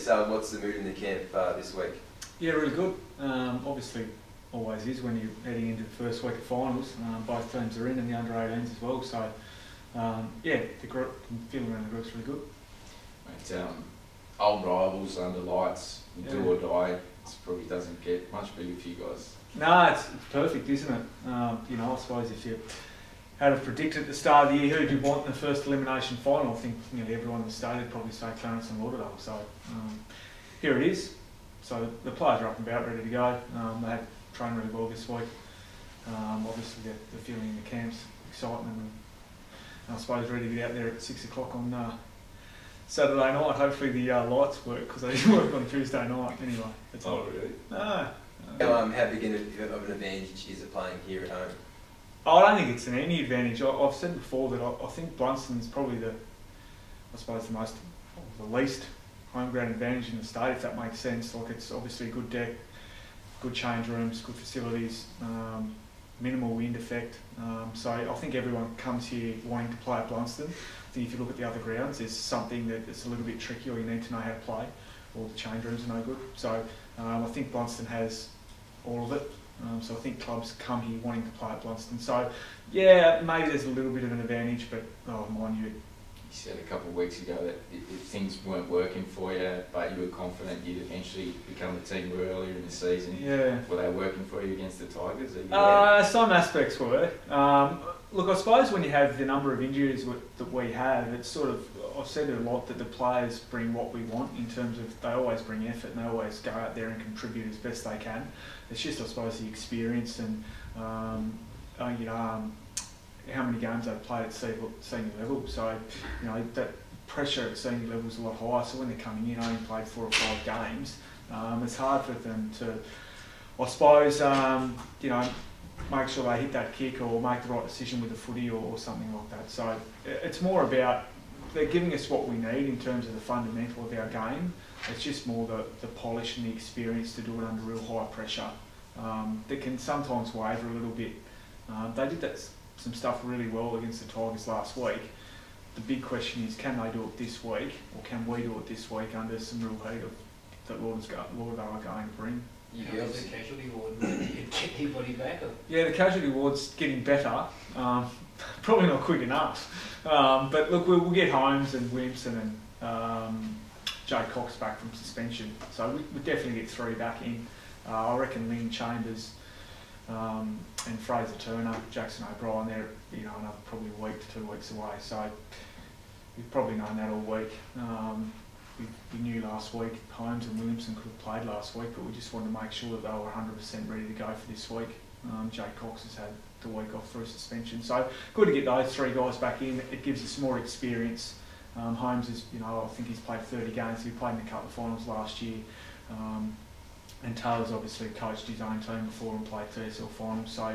what's the mood in the camp this week? Yeah, really good. Obviously, always is when you're heading into the first week of finals. Both teams are in, and the under-18s as well. So, yeah, the group, feeling around the group's really good. Mate, old rivals under lights, do or die. It probably doesn't get much bigger for you guys. No, it's perfect, isn't it? You know, I suppose if you had to predict at the start of the year who do you want in the first elimination final, I think nearly everyone in the state would probably say Clarence and Lauderdale. So here it is. So the players are up and about, ready to go. They had trained really well this week. Obviously the feeling in the camps, excitement, and I suppose ready to get out there at 6 o'clock on Saturday night. Hopefully the lights work, because they didn't work on Tuesday night anyway. Oh really? No. How big of an advantage is it playing here at home? I don't think it's an any advantage. I've said before that I think Launceston is probably the least home ground advantage in the state, if that makes sense. Like, it's obviously a good deck, good change rooms, good facilities, minimal wind effect. So I think everyone comes here wanting to play at Launceston. I think if you look at the other grounds, there's something that's a little bit tricky, or you need to know how to play, or the change rooms are no good. So I think Launceston has all of it. So I think clubs come here wanting to play at Launceston. So yeah, maybe there's a little bit of an advantage, but mind you. You said a couple of weeks ago that if things weren't working for you, but you were confident you'd eventually become a team earlier in the season. Yeah. Were they working for you against the Tigers? Some aspects were. Look, I suppose when you have the number of injuries that we have, it's sort of, I've said it a lot, that the players bring what we want in terms of they always bring effort and they always go out there and contribute as best they can. It's just, I suppose, the experience and how many games they've played at senior level. So, you know, that pressure at senior level is a lot higher. So when they're coming in, only played 4 or 5 games, it's hard for them to, I suppose, make sure they hit that kick or make the right decision with the footy or something like that. So it's more about, they're giving us what we need in terms of the fundamental of our game. It's just more the polish and the experience to do it under real high pressure. They can sometimes waver a little bit. They did some stuff really well against the Tigers last week. The big question is, can they do it this week, or can we do it this week under some real heat that Lauderdale are going to bring? Yeah, the casualty ward, get anybody back? Or? Yeah, the casualty ward's getting better. Probably not quick enough. But look, we'll get Holmes and Williamson and Jay Cox back from suspension. So we'll definitely get 3 back in. I reckon Lynn Chambers and Fraser Turner, Jackson O'Brien, they're another probably a week to 2 weeks away. So we've probably known that all week. We knew last week Holmes and Williamson could have played last week, but we just wanted to make sure that they were 100% ready to go for this week. Jay Cox has had the week off through suspension, so good to get those 3 guys back in. It gives us more experience. Holmes is, I think he's played 30 games. He played in a couple of finals last year. And Taylor's obviously coached his own team before and played TSL finals, so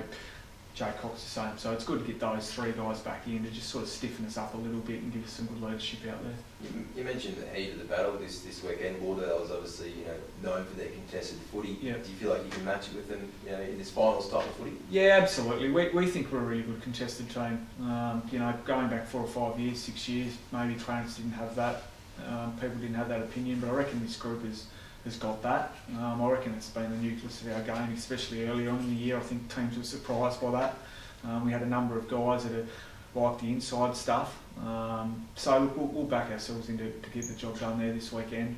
Jay Cox the same. So it's good to get those 3 guys back in to just sort of stiffen us up a little bit and give us some good leadership out there. You mentioned the heat of the battle this weekend. Lauderdale is obviously known for their contested footy. Yeah. Do you feel like you can match it with them in this finals type of footy? Yeah, absolutely. We think we're a really good contested team. Going back 4 or 5 years, 6 years, maybe Clarence didn't have that. People didn't have that opinion, but I reckon this group has got that. I reckon it's been the nucleus of our game, especially early on in the year. I think teams were surprised by that. We had a number of guys that like the inside stuff. So look, we'll back ourselves in to get the job done there this weekend.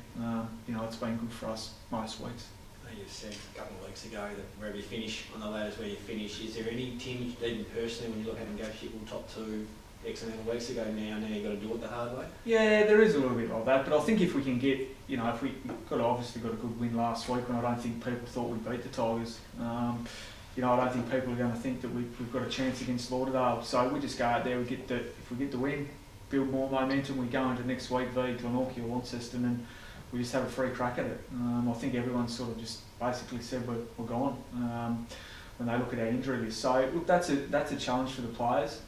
It's been good for us most weeks. You said a couple of weeks ago that wherever you finish on the ladder's where you finish. Is there any team, even personally, when you look at them go shit, top 2 X amount of weeks ago now you've got to do it the hard way? Yeah, there is a little bit like that, but I think if we can get, if we obviously got a good win last week when I don't think people thought we'd beat the Tigers. I don't think people are going to think that we've got a chance against Lauderdale. So we just go out there, if we get the win, build more momentum, we go into next week v Glenorchy or Launceston, and we just have a free crack at it. I think everyone's sort of just basically said we're gone when they look at our injury list. So look, that's a challenge for the players.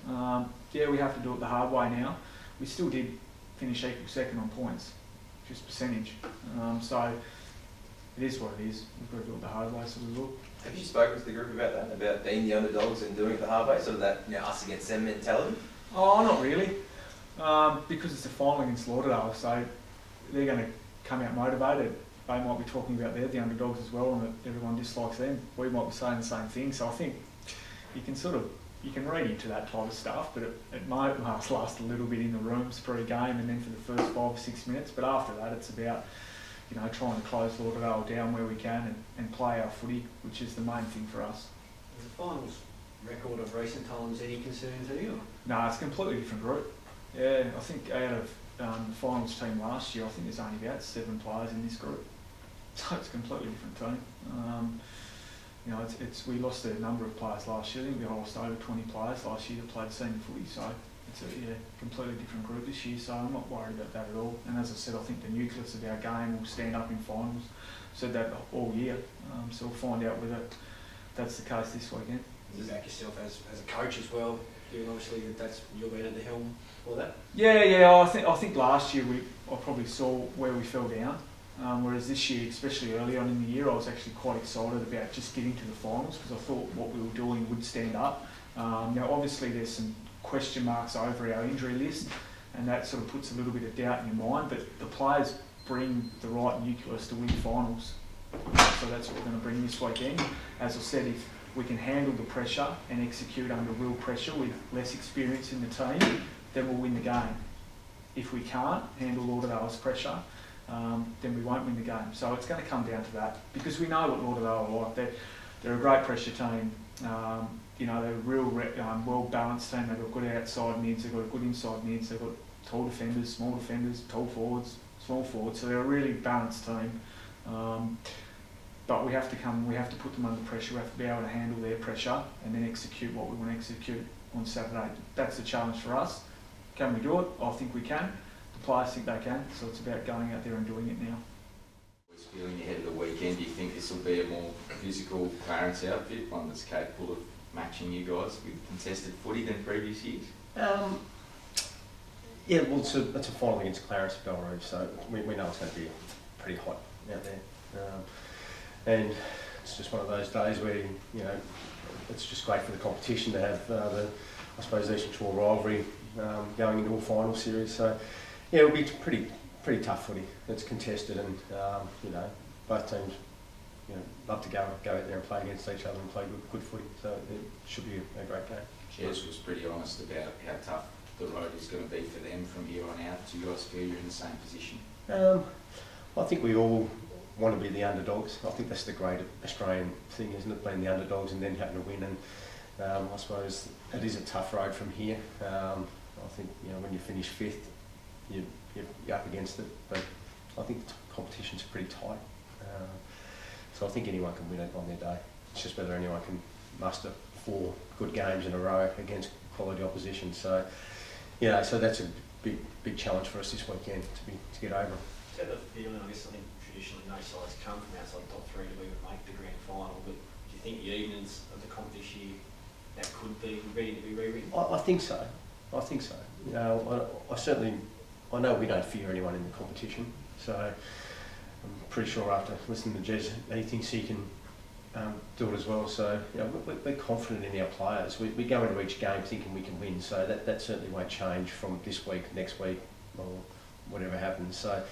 Yeah, we have to do it the hard way now. We still did finish equal second on points, just percentage. So it is what it is. We've got to do it the hard way, so we will. Have you spoken to the group about that, about being the underdogs and doing it the hard way, sort of that us against them mentality? Oh, not really, because it's a final against Lauderdale, so they're going to come out motivated. They might be talking about the underdogs as well, and that everyone dislikes them. We might be saying the same thing. So I think you can read into that type of stuff, but it might last a little bit in the rooms pre-game and then for the first 5 or 6 minutes. But after that, it's about trying to close Lauderdale down where we can and play our footy, which is the main thing for us. Is the finals record of recent times any concern to you? No, it's a completely different group. Yeah, I think out of the finals team last year, I think there's only about 7 players in this group. So it's a completely different team. We lost a number of players last year. I think we lost over 20 players last year that played senior footy. So it's a completely different group this year. So I'm not worried about that at all. And as I said, I think the nucleus of our game will stand up in finals. Said that all year. So we'll find out whether that's the case this weekend. You back yourself as a coach as well, given obviously that's you've been at the helm for that? Yeah. I think last year I probably saw where we fell down. Whereas this year, especially early on in the year, I was actually quite excited about just getting to the finals because I thought what we were doing would stand up. Now, obviously, there's some question marks over our injury list, and that sort of puts a little bit of doubt in your mind. But the players bring the right nucleus to win finals, so that's what we're going to bring this weekend. As I said, if we can handle the pressure and execute under real pressure with less experience in the team, then we'll win the game. If we can't handle Lauderdale's pressure, then we won't win the game. So it's going to come down to that because we know what Lauderdale are like. They're a great pressure team. They're a real well-balanced team. They've got good outside mids, they've got good inside mids, they've got tall defenders, small defenders, tall forwards, small forwards. So they're a really balanced team. But we have to put them under pressure. We have to be able to handle their pressure and then execute what we want to execute on Saturday. That's the challenge for us. Can we do it? I think we can. The players think they can, so it's about going out there and doing it now. Feeling ahead of the weekend, do you think this will be a more physical Clarence outfit, one that's capable of matching you guys with contested footy than previous years? Yeah, well, it's a final against Clarence at Webberley, so we know it's going to be pretty hot out there. And it's just one of those days where, it's just great for the competition to have I suppose, the Eastern rivalry going into a final series. So, yeah, it'll be pretty tough footy. It's contested, and both teams, love to go out there and play against each other and play good footy. So it should be a great game. Jez was pretty honest about how tough the road is going to be for them from here on out. Do you guys feel you're in the same position? I think we all want to be the underdogs. I think that's the great Australian thing, isn't it? Being the underdogs and then having to win. And I suppose it is a tough road from here. I think when you finish 5th, you're up against it. But I think the competition's pretty tight. So I think anyone can win it on their day. It's just whether anyone can muster 4 good games in a row against quality opposition. So so that's a big challenge for us this weekend to get over. Is that the feeling? I guess I think traditionally no sides come from outside the top 3 to even make the grand final. But do you think the evenings of the comp this year that could be ready to be rewritten? I think so. I think so. I know we don't fear anyone in the competition. So I'm pretty sure after listening to Jez, he thinks he can do it as well. So we're confident in our players. We go into each game thinking we can win. So that certainly won't change from this week, next week, or whatever happens. So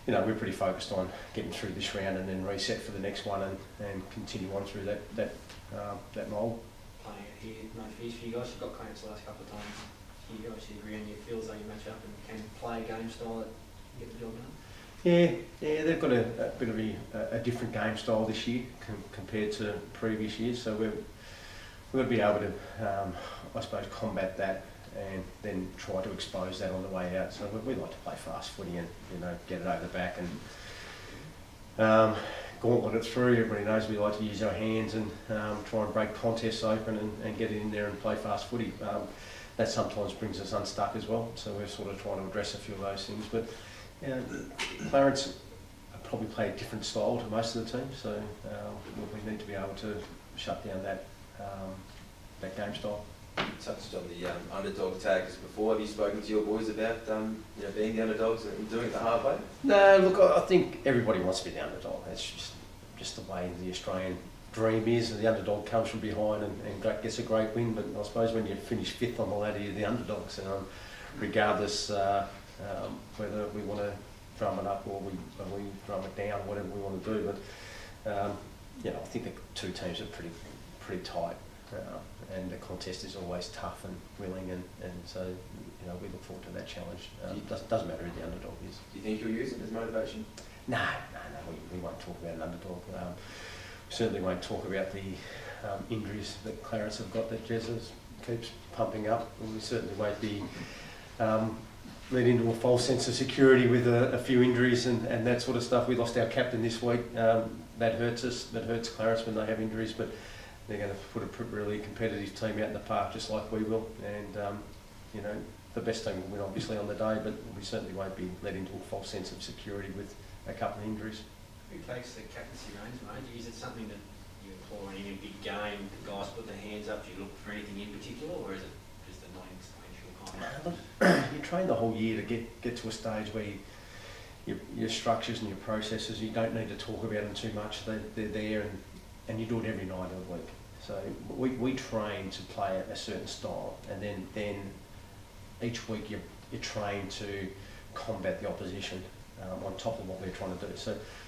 we're pretty focused on getting through this round and then reset for the next one and continue on through that mould. Playing it here, no fears for you guys. You've got Clarence the last couple of times. Do you guys agree on your feels that you match up and can play a game style that get the job done? Yeah, they've got a bit of a different game style this year compared to previous years. So we've got to be able to, I suppose, combat that and then try to expose that on the way out. So we like to play fast footy and get it over the back and gauntlet it through. Everybody knows we like to use our hands and try and break contests open and get it in there and play fast footy. That sometimes brings us unstuck as well. So we're sort of trying to address a few of those things. But Clarence probably play a different style to most of the team. So we need to be able to shut down that game style. You touched on the underdog tags before. Have you spoken to your boys about being the underdogs and doing it the hard way? No, look, I think everybody wants to be the underdog. It's just the way the Australian dream is. The underdog comes from behind and gets a great win. But I suppose when you finish 5th on the ladder, you're the underdogs. Regardless whether we want to drum it up or we drum it down, whatever we want to do. But you know, I think the two teams are pretty tight, and the contest is always tough and willing, and so you know, we look forward to that challenge. Doesn't matter who the underdog is. Do you think you'll use it as motivation? No, we won't talk about an underdog. Certainly won't talk about the injuries that Clarence have got that Jesus keeps pumping up. And we certainly won't be led into a false sense of security with a few injuries and that sort of stuff. We lost our captain this week. That hurts us. That hurts Clarence when they have injuries, but they're going to put a really competitive team out in the park just like we will. And you know, the best team will win obviously on the day, but we certainly won't be led into a false sense of security with a couple of injuries. Who takes the captaincy reins, mate? Is it something that you employ in a big game, the guys put their hands up, do you look for anything in particular, or is it just a non-influential kind of? You train the whole year to get to a stage where your structures and your processes, you don't need to talk about them too much. They're there, and you do it every night of the week. So we train to play a certain style, and then each week you train to combat the opposition on top of what we're trying to do.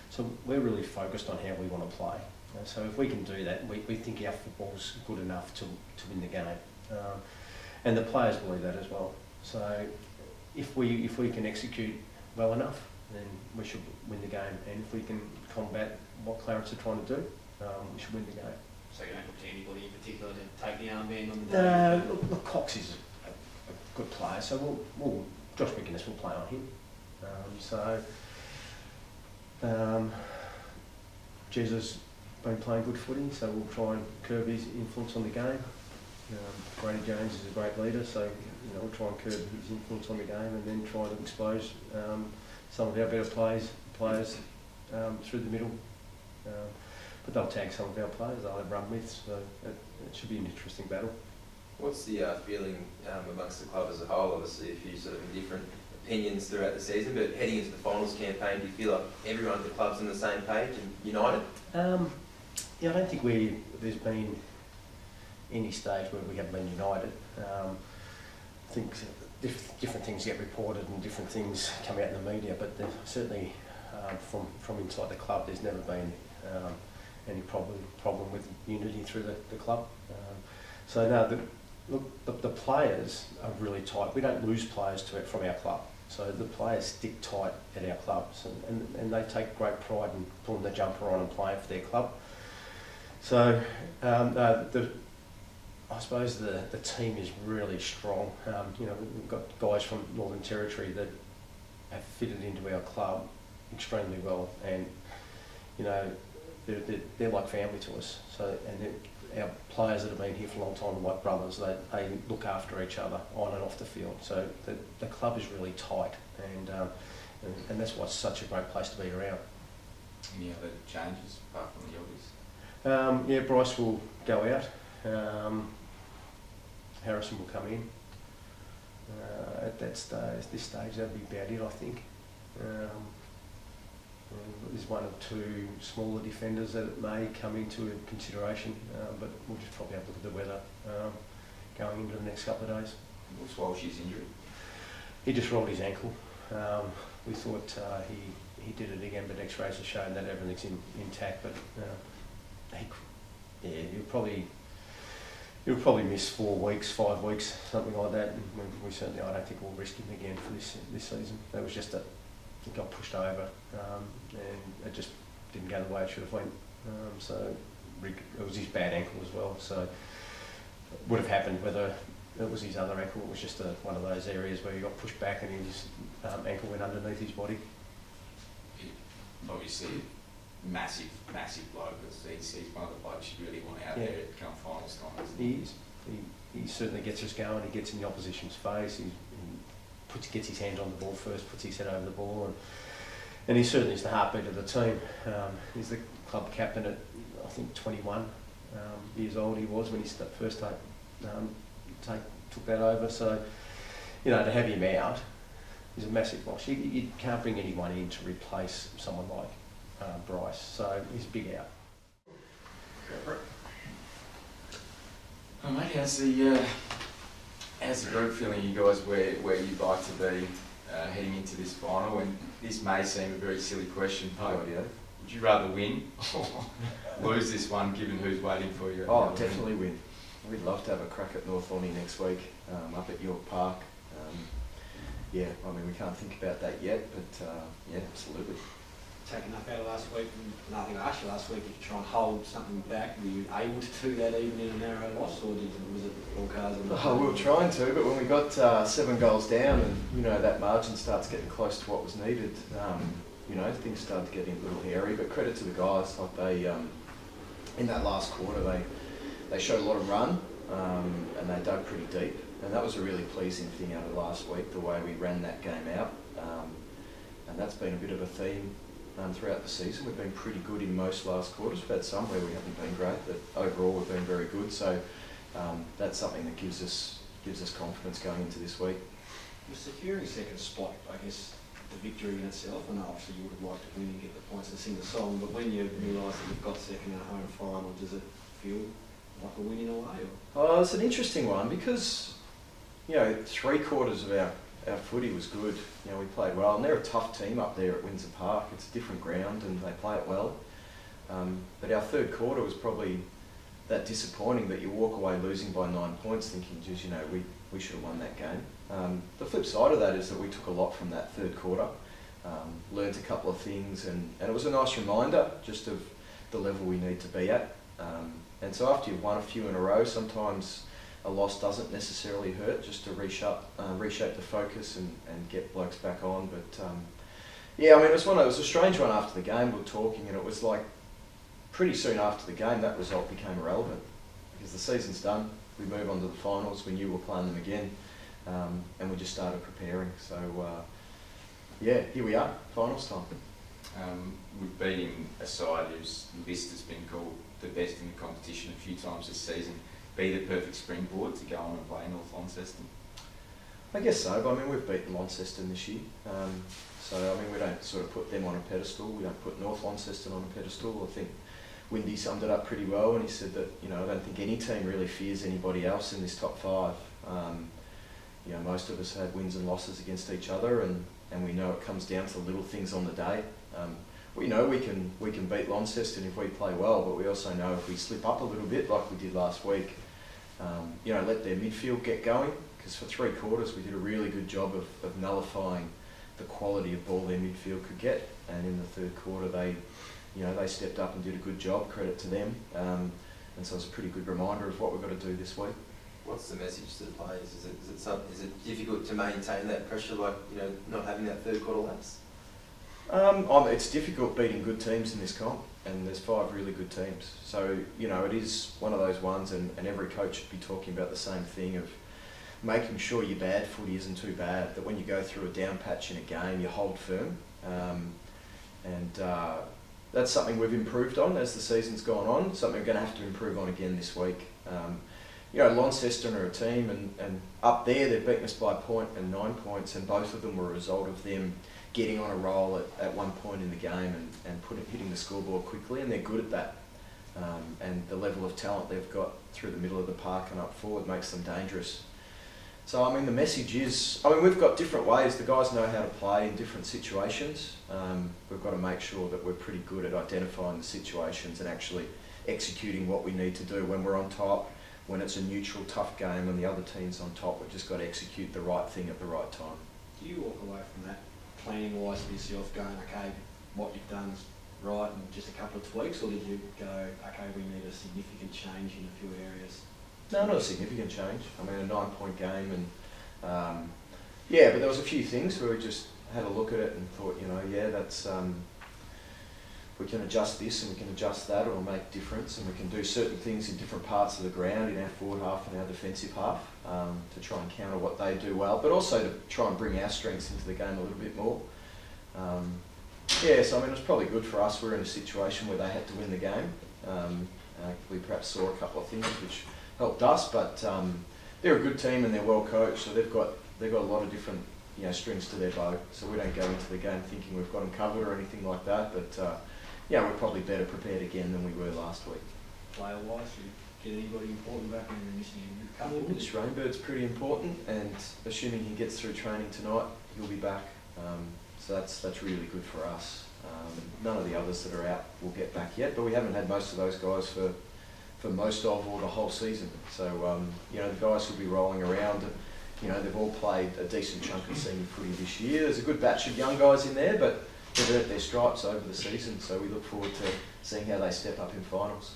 So we're really focused on how we want to play. So if we can do that, we think our football's good enough to win the game, and the players believe that as well. So if we can execute well enough, then we should win the game. And if we can combat what Clarence are trying to do, we should win the game. So you don't look to anybody in particular to take the armband on the day? Look, Cox is a good player, so Josh McGuinness will play on him. Jez has been playing good footy, so we'll try and curb his influence on the game. Brady Jones is a great leader, so you know, we'll try and curb his influence on the game, and then try to expose some of our better players through the middle. But they'll tag some of our players, they'll have run with, so it should be an interesting battle. What's the feeling amongst the club as a whole? Obviously, a few sort of different opinions throughout the season, but heading into the finals campaign, do you feel like everyone at the club's on the same page and united? Yeah, I don't think there's been any stage where we haven't been united. I think different things get reported and different things come out in the media, but certainly from inside the club, there's never been any problem with unity through the club. So no, the players are really tight. We don't lose players from our club. So the players stick tight at our clubs, and they take great pride in putting the jumper on and playing for their club. So I suppose the team is really strong. You know, we've got guys from Northern Territory that have fitted into our club extremely well, and you know, they're like family to us. So, and our players that have been here for a long time are like brothers. They look after each other on and off the field. So the club is really tight, and that's why it's such a great place to be around. Any other changes apart from the obvious? Yeah, Bryce will go out. Harrison will come in. At this stage, that'll be about it, I think. There's one or two smaller defenders that may come into consideration, but we'll just probably have to look at the weather going into the next couple of days. What's Walsh's injury? He just rolled his ankle. We thought he did it again, but X-rays have shown that everything's intact. But he'll probably miss 4 weeks, 5 weeks, something like that. And we certainly, I don't think we'll risk him again for this season. That was just it got pushed over, and it just didn't go the way it should have went. So it was his bad ankle as well. So it would have happened whether it was his other ankle. It was just one of those areas where he got pushed back and his ankle went underneath his body. Obviously, massive bloke. He's one of the blokes you really want out there at come finals time, isn't he? He is. He certainly gets us going. He gets in the opposition's face. He gets his hands on the ball first, puts his head over the ball, and he certainly is the heartbeat of the team. He's the club captain at, I think, 21 years old he was when he first took that over. So, you know, to have him out is a massive loss. You can't bring anyone in to replace someone like Bryce, so he's a big out. Oh, mate, how's the group feeling, you guys, where you'd like to be heading into this final, and this may seem a very silly question, Oh, but yeah. would you rather win or lose this one, given who's waiting for you? Oh, definitely win. We'd love to have a crack at North Launey next week, up at York Park. Yeah, I mean, we can't think about that yet, but yeah, absolutely. Taking up out of last week, and I think I asked you last week if you try and hold something back, were you able to do that even in a narrow loss, or was it all cards on the Oh, we were trying to, but when we got 7 goals down and, you know, that margin starts getting close to what was needed, you know, things started getting a little hairy, but credit to the guys, like they, in that last quarter, they showed a lot of run, and they dug pretty deep, and that was a really pleasing thing out of last week, the way we ran that game out, and that's been a bit of a theme throughout the season. We've been pretty good in most last quarters. We've had some where we haven't been great, but overall we've been very good, so that's something that gives us confidence going into this week. You're securing second spot, I guess, the victory in itself, and obviously you would have liked to win and get the points and sing the song, but when you realise that you've got second in a home final, does it feel like a win in a way? Or? Oh, it's an interesting one because, you know, 3/4 of our footy was good. You know, we played well, and they're a tough team up there at Windsor Park. It's a different ground, and they play it well. But our third quarter was probably that disappointing that you walk away losing by 9 points, thinking, geez, you know, we should have won that game. The flip side of that is that we took a lot from that third quarter, learnt a couple of things, and it was a nice reminder just of the level we need to be at. And so after you've won a few in a row, sometimes a loss doesn't necessarily hurt, just to reshape the focus and get blokes back on. But yeah, I mean, it was a strange one after the game. We were talking, and it was like pretty soon after the game that result became irrelevant because the season's done. We move on to the finals. We knew we were playing them again, and we just started preparing. So yeah, here we are, finals time. We've beaten a side whose list has been called the best in the competition a few times this season. Be the perfect springboard to go on and play North Launceston? I guess so, but I mean, we've beaten Launceston this year. So, I mean, we don't sort of put them on a pedestal. We don't put North Launceston on a pedestal. I think Windy summed it up pretty well when he said that, you know, I don't think any team really fears anybody else in this top 5. You know, most of us had wins and losses against each other, and we know it comes down to the little things on the day. We know we can beat Launceston if we play well, but we also know if we slip up a little bit like we did last week, you know, let their midfield get going, because for 3/4 we did a really good job of nullifying the quality of ball their midfield could get, and in the third quarter they stepped up and did a good job, credit to them, and so it's a pretty good reminder of what we've got to do this week. What's the message to the players? Is it difficult to maintain that pressure, like, you know, not having that third quarter lapse? It's difficult beating good teams in this comp, and there's 5 really good teams. So, you know, it is one of those ones, and every coach should be talking about the same thing of making sure your bad footy isn't too bad, that when you go through a down patch in a game, you hold firm. That's something we've improved on as the season's gone on, something we're going to have to improve on again this week. You know, Launceston are a team, and up there they've beaten us by 1 point and 9 points, and both of them were a result of them getting on a roll at one point in the game and hitting the scoreboard quickly, and they're good at that. And the level of talent they've got through the middle of the park and up forward makes them dangerous. So, I mean, the message is, I mean, we've got different ways. The guys know how to play in different situations. We've got to make sure that we're pretty good at identifying the situations and actually executing what we need to do when we're on top. When it's a neutral, tough game and the other team's on top, we've just got to execute the right thing at the right time. Do you walk away from that planning-wise for yourself going, okay, what you've done is right and just a couple of tweaks, or did you go, okay, we need a significant change in a few areas? No, not a significant change. I mean, a 9-point game, and yeah, but there was a few things where we just had a look at it and thought, you know, yeah, that's we can adjust this and we can adjust that, it'll make a difference, and we can do certain things in different parts of the ground in our forward half and our defensive half to try and counter what they do well, but also to try and bring our strengths into the game a little bit more. Yeah, so I mean, it was probably good for us. We were in a situation where they had to win the game. We perhaps saw a couple of things which helped us, but they're a good team and they're well coached, so they've got a lot of different, you know, strings to their bow. So we don't go into the game thinking we've got them covered or anything like that. But yeah, we're probably better prepared again than we were last week. Player-wise, get anybody important back when you're missing a Yeah, couple? Mitch Rainbird's pretty important, and assuming he gets through training tonight, he'll be back. So that's really good for us. None of the others that are out will get back yet, but we haven't had most of those guys for most of or the whole season. So you know, the guys will be rolling around. And, you know, they've all played a decent chunk of senior footy this year. There's a good batch of young guys in there, but they've earned their stripes over the season. So we look forward to seeing how they step up in finals.